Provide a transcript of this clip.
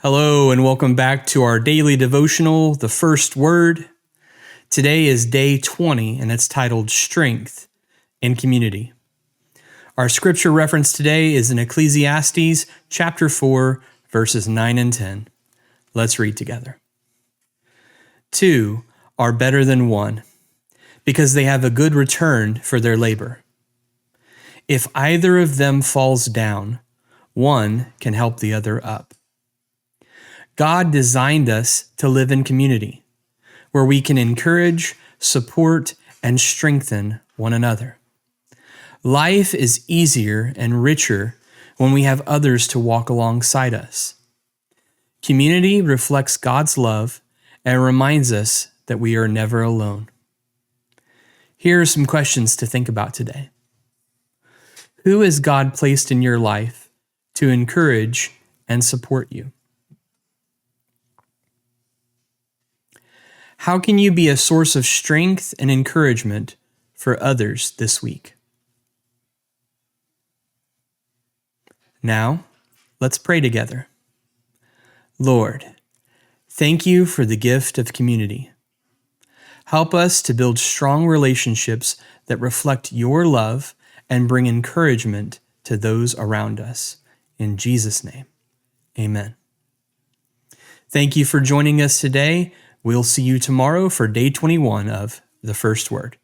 Hello, and welcome back to our daily devotional, The First Word. Today is day 20, and it's titled Strength in Community. Our scripture reference today is in Ecclesiastes chapter 4, verses 9 and 10. Let's read together. 2 are better than 1, because they have a good return for their labor. If either of them falls down, one can help the other up. God designed us to live in community, where we can encourage, support, and strengthen one another. Life is easier and richer when we have others to walk alongside us. Community reflects God's love and reminds us that we are never alone. Here are some questions to think about today. Who has God placed in your life to encourage and support you? How can you be a source of strength and encouragement for others this week? Now, let's pray together. Lord, thank you for the gift of community. Help us to build strong relationships that reflect your love and bring encouragement to those around us. In Jesus' name, amen. Thank you for joining us today. We'll see you tomorrow for day 21 of The First Word.